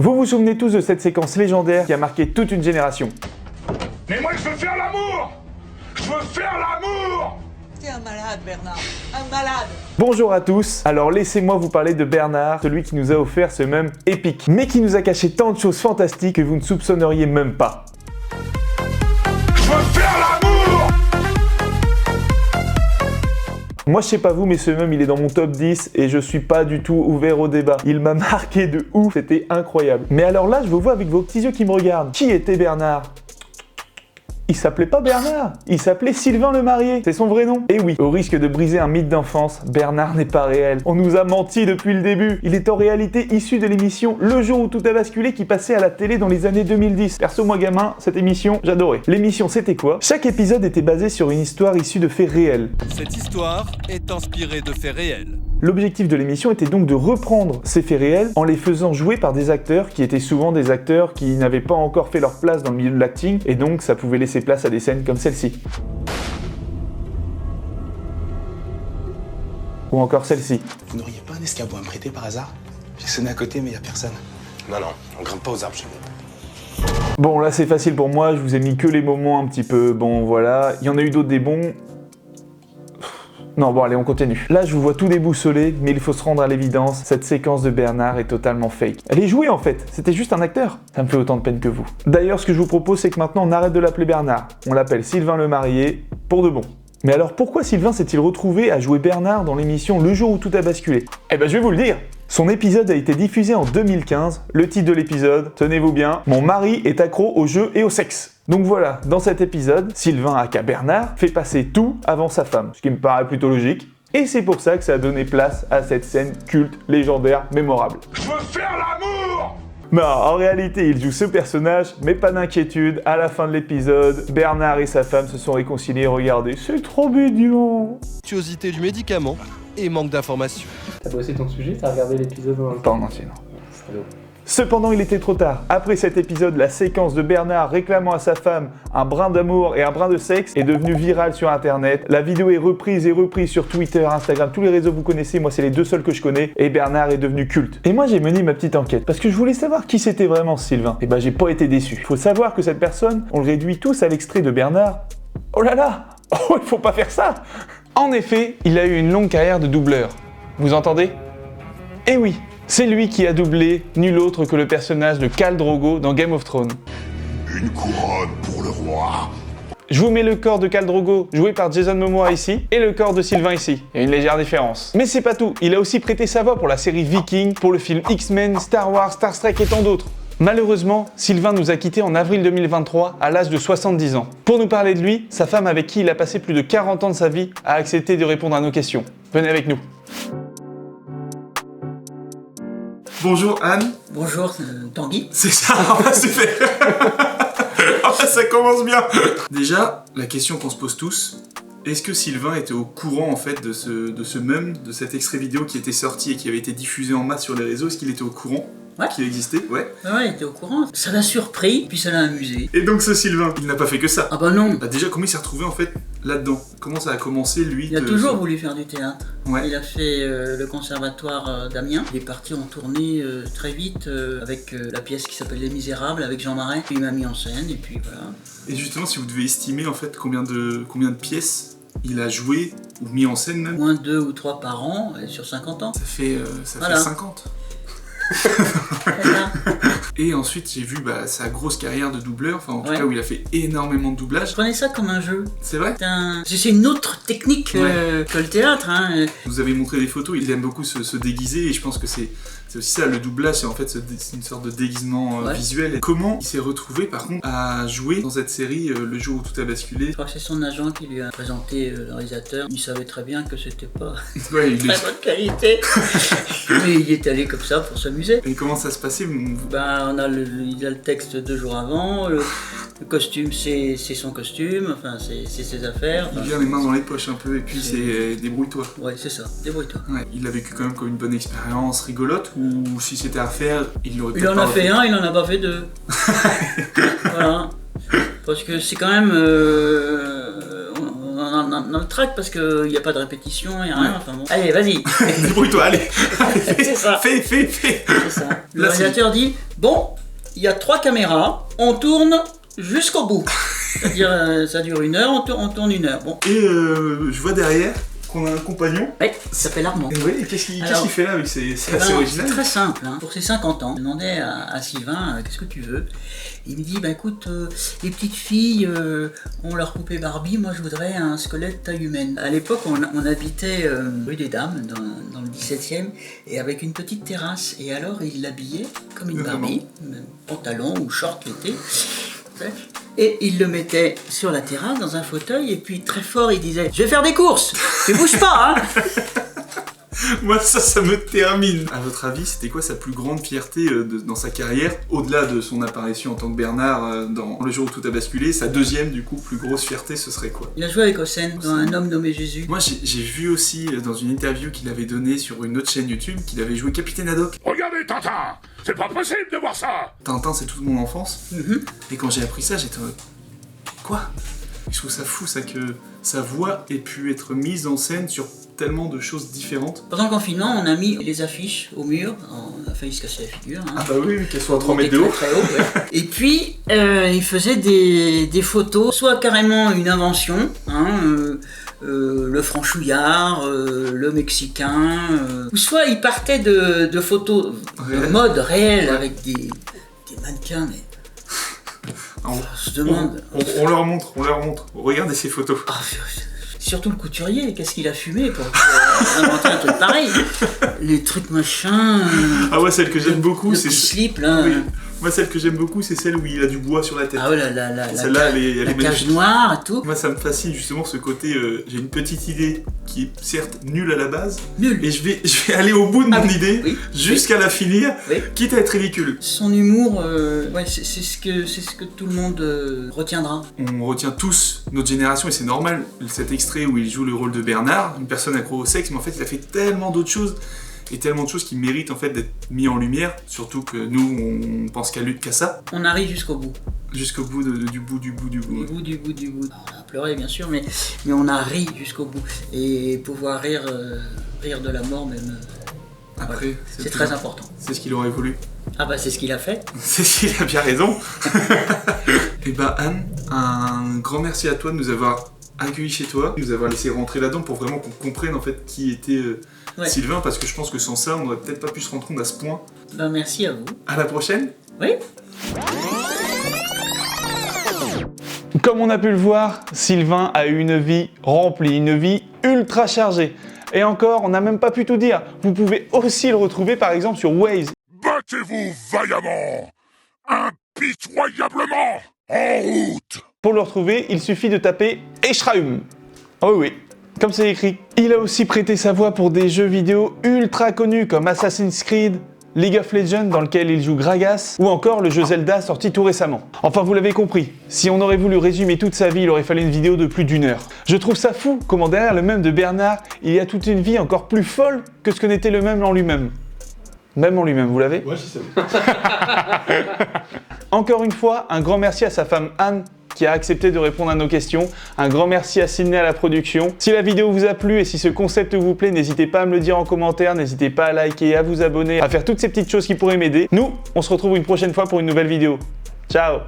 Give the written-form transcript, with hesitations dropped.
Vous vous souvenez tous de cette séquence légendaire qui a marqué toute une génération. Mais moi je veux faire l'amour! Je veux faire l'amour! T'es un malade, Bernard. Un malade. Bonjour à tous, alors laissez-moi vous parler de Bernard, celui qui nous a offert ce même épique, mais qui nous a caché tant de choses fantastiques que vous ne soupçonneriez même pas. Je veux faire l'amour! Moi je sais pas vous, mais ce même il est dans mon top 10 et je suis pas du tout ouvert au débat. Il m'a marqué de ouf, c'était incroyable. Mais alors là je vous vois avec vos petits yeux qui me regardent. Qui était Bernard ? Il s'appelait pas Bernard, il s'appelait Sylvain Lemarié, c'est son vrai nom. Et oui, au risque de briser un mythe d'enfance, Bernard n'est pas réel. On nous a menti depuis le début. Il est en réalité issu de l'émission Le jour où tout a basculé qui passait à la télé dans les années 2010. Perso, moi gamin, cette émission, j'adorais. L'émission c'était quoi ? Chaque épisode était basé sur une histoire issue de faits réels. Cette histoire est inspirée de faits réels. L'objectif de l'émission était donc de reprendre ces faits réels en les faisant jouer par des acteurs qui étaient souvent des acteurs qui n'avaient pas encore fait leur place dans le milieu de l'acting et donc ça pouvait laisser place à des scènes comme celle-ci. Ou encore celle-ci. Vous n'auriez pas un escabeau à me prêter par hasard? J'ai sonné à côté mais y a personne. Non, on grimpe pas aux arbres chez nous. Bon là c'est facile pour moi, je vous ai mis que les moments un petit peu, bon voilà, il y en a eu d'autres des bons. Non bon allez on continue. Là je vous vois tout déboussolé, mais il faut se rendre à l'évidence, cette séquence de Bernard est totalement fake. Elle est jouée en fait, c'était juste un acteur. Ça me fait autant de peine que vous. D'ailleurs ce que je vous propose c'est que maintenant on arrête de l'appeler Bernard. On l'appelle Sylvain Lemarié, pour de bon. Mais alors pourquoi Sylvain s'est-il retrouvé à jouer Bernard dans l'émission Le jour où tout a basculé ? Eh ben je vais vous le dire. Son épisode a été diffusé en 2015. Le titre de l'épisode, tenez-vous bien, Mon mari est accro aux jeux et au sexe. Donc voilà, dans cet épisode, Sylvain aka Bernard fait passer tout avant sa femme, ce qui me paraît plutôt logique. Et c'est pour ça que ça a donné place à cette scène culte, légendaire, mémorable. Je veux faire l'amour! Non, en réalité, il joue ce personnage, mais pas d'inquiétude, à la fin de l'épisode, Bernard et sa femme se sont réconciliés, regardez, c'est trop mignon. Virtuosité du médicament et manque d'informations. T'as bossé ton sujet? T'as regardé l'épisode dans le Pas en entier, non. Salaud. Cependant, il était trop tard. Après cet épisode, la séquence de Bernard réclamant à sa femme un brin d'amour et un brin de sexe est devenue virale sur internet. La vidéo est reprise sur Twitter, Instagram, tous les réseaux que vous connaissez, moi c'est les deux seuls que je connais, et Bernard est devenu culte. Et moi j'ai mené ma petite enquête, parce que je voulais savoir qui c'était vraiment Sylvain. Et ben j'ai pas été déçu. Faut savoir que cette personne, on le réduit tous à l'extrait de Bernard. Oh là là! Oh, il faut pas faire ça! En effet, il a eu une longue carrière de doubleur. Vous entendez? Eh oui! C'est lui qui a doublé nul autre que le personnage de Khal Drogo dans Game of Thrones. Une couronne pour le roi! Je vous mets le corps de Khal Drogo, joué par Jason Momoa ici, et le corps de Sylvain ici. Il y a une légère différence. Mais c'est pas tout, il a aussi prêté sa voix pour la série Viking, pour le film X-Men, Star Wars, Star Trek et tant d'autres. Malheureusement, Sylvain nous a quittés en avril 2023, à l'âge de 70 ans. Pour nous parler de lui, sa femme avec qui il a passé plus de 40 ans de sa vie a accepté de répondre à nos questions. Venez avec nous. Bonjour Anne. Bonjour, Tanguy. C'est ça, super. Ça commence bien. Déjà, la question qu'on se pose tous, est-ce que Sylvain était au courant en fait de cet extrait vidéo qui était sorti et qui avait été diffusé en masse sur les réseaux? Est-ce qu'il était au courant qu'il existait? Ouais. Ouais, il était au courant. Ça l'a surpris, puis ça l'a amusé. Et donc ce Sylvain, il n'a pas fait que ça. Ah bah non. Bah déjà, comment il s'est retrouvé en fait là-dedans? Comment ça a commencé lui? Il a toujours voulu faire du théâtre. Ouais. Il a fait le conservatoire d'Amiens. Il est parti en tournée très vite avec la pièce qui s'appelle Les Misérables avec Jean Marais. Puis il m'a mis en scène et puis voilà. Et justement, si vous devez estimer en fait combien de pièces il a joué ou mis en scène même, Moins 2 ou 3 par an sur 50 ans. ça fait Voilà. 50. Voilà. Et ensuite, j'ai vu sa grosse carrière de doubleur, enfin en tout Ouais. cas où il a fait énormément de doublage. Je prenais ça comme un jeu. C'est vrai? C'est une autre technique que le théâtre. Hein. Vous avez montré des photos, il aime beaucoup se déguiser et je pense que c'est aussi ça, le doublage, c'est en fait c'est une sorte de déguisement visuel. Et comment il s'est retrouvé par contre à jouer dans cette série Le jour où tout a basculé? Je crois que c'est son agent qui lui a présenté le réalisateur. Il savait très bien que c'était pas Ouais, il très est... bonne qualité. Mais il est allé comme ça pour s'amuser. Et comment ça se passait? Ben, il a le texte 2 jours avant, le costume c'est son costume, enfin c'est ses affaires. Il Enfin, vient les mains dans les poches un peu et puis c'est débrouille-toi. ouais, c'est ça, débrouille-toi. Ouais, il l'a vécu quand même comme une bonne expérience rigolote ou si c'était à faire, il l'aurait Il peut-être en pas a fait refait. un, il en a pas fait 2. Voilà. Parce que c'est quand même. On dans le track parce qu'il n'y a pas de répétition, il n'y a rien. Enfin bon. Allez, vas-y. Débrouille-toi, allez. C'est ça. Fais. C'est ça. Le Là, réalisateur dit bon, il y a 3 caméras, on tourne jusqu'au bout. C'est-à-dire, ça dure 1 heure, on tourne 1 heure. Bon. Et je vois derrière qu'on a un compagnon. Ouais, il s'appelle Armand. Et ouais, qu'est-ce qu'il fait là? C'est Eh ben, assez original. C'est très simple. Hein. Pour ses 50 ans, je demandais à Sylvain qu'est-ce que tu veux. Il me dit bah écoute, les petites filles ont leur poupée Barbie, moi je voudrais un squelette taille humaine. À l'époque, on habitait rue des Dames, dans le 17e, et avec une petite terrasse. Et alors, il l'habillait comme une Barbie, pantalon ou short l'été. Et il le mettait sur la terrasse dans un fauteuil et puis très fort il disait je vais faire des courses, tu bouges pas hein. Moi ça me termine. À votre avis, c'était quoi sa plus grande fierté dans sa carrière, au-delà de son apparition en tant que Bernard dans Le jour où tout a basculé? Sa deuxième du coup plus grosse fierté, ce serait quoi? Il a joué avec Hossein dans Un homme nommé Jésus. Moi j'ai vu aussi dans une interview qu'il avait donnée sur une autre chaîne YouTube qu'il avait joué Capitaine Haddock. Regardez Tintin, c'est pas possible de voir ça. Tintin, c'est toute mon enfance. Et quand j'ai appris ça, j'étais en mode quoi? Je trouve ça fou ça que sa voix ait pu être mise en scène sur tellement de choses différentes. Pendant le confinement, on a mis les affiches au mur, on a failli se casser la figure. Hein. Ah bah oui, qu'elles soient à 3 mètres de haut. Très haut, ouais. Et puis, il faisait des photos, soit carrément une invention, hein, le franchouillard, le mexicain, ou soit il partait de photos de mode réel avec des mannequins, mais on se demande. On leur montre. Regardez ces photos. Ah, surtout le couturier, qu'est-ce qu'il a fumé pour inventer un truc pareil? Les trucs machin. Ah ouais, celle que j'aime beaucoup, c'est slip là. Oui. Moi, celle que j'aime beaucoup, c'est celle où il a du bois sur la tête. Ah ouais, celle-là, la cage noire et tout. Moi, ça me fascine justement ce côté. J'ai une petite idée qui est certes nulle à la base. Nulle. Et je vais aller au bout de mon idée jusqu'à la finir, quitte à être ridicule. Son humour, ouais, c'est ce que tout le monde retiendra. On retient tous notre génération et c'est normal. Cet extrait où il joue le rôle de Bernard, une personne accro au sexe, mais en fait, il a fait tellement d'autres choses. Et tellement de choses qui méritent en fait d'être mis en lumière, surtout que nous on pense qu'à ça. On arrive jusqu'au bout. Jusqu'au bout du bout. Du bout. On a pleuré bien sûr, mais on a ri jusqu'au bout. Et pouvoir rire de la mort même. Après, voilà. C'est très important. C'est ce qu'il aurait voulu. Ah bah c'est ce qu'il a fait. C'est ce qu'il a bien raison. Et bah Anne, un grand merci à toi de nous avoir accueillis chez toi, de nous avoir laissé rentrer là-dedans pour vraiment qu'on comprenne en fait qui était Sylvain, parce que je pense que sans ça, on n'aurait peut-être pas pu se rendre compte à ce point. Ben merci à vous. À la prochaine. Oui. Comme on a pu le voir, Sylvain a eu une vie remplie, une vie ultra chargée. Et encore, on n'a même pas pu tout dire. Vous pouvez aussi le retrouver par exemple sur Waze. Battez-vous vaillamment, impitoyablement, en route. Pour le retrouver, il suffit de taper Eschraum. Oh oui, comme c'est écrit. Il a aussi prêté sa voix pour des jeux vidéo ultra connus comme Assassin's Creed, League of Legends dans lequel il joue Gragas, ou encore le jeu Zelda sorti tout récemment. Enfin, vous l'avez compris, si on aurait voulu résumer toute sa vie, il aurait fallu une vidéo de plus d'1 heure. Je trouve ça fou comment derrière le mème de Bernard, il y a toute une vie encore plus folle que ce que n'était le mème en lui-même. Même en lui-même, vous l'avez? Ouais, je sais. Encore une fois, un grand merci à sa femme Anne qui a accepté de répondre à nos questions. Un grand merci à Sydney à la production. Si la vidéo vous a plu et si ce concept vous plaît, n'hésitez pas à me le dire en commentaire, n'hésitez pas à liker, à vous abonner, à faire toutes ces petites choses qui pourraient m'aider. Nous, on se retrouve une prochaine fois pour une nouvelle vidéo. Ciao!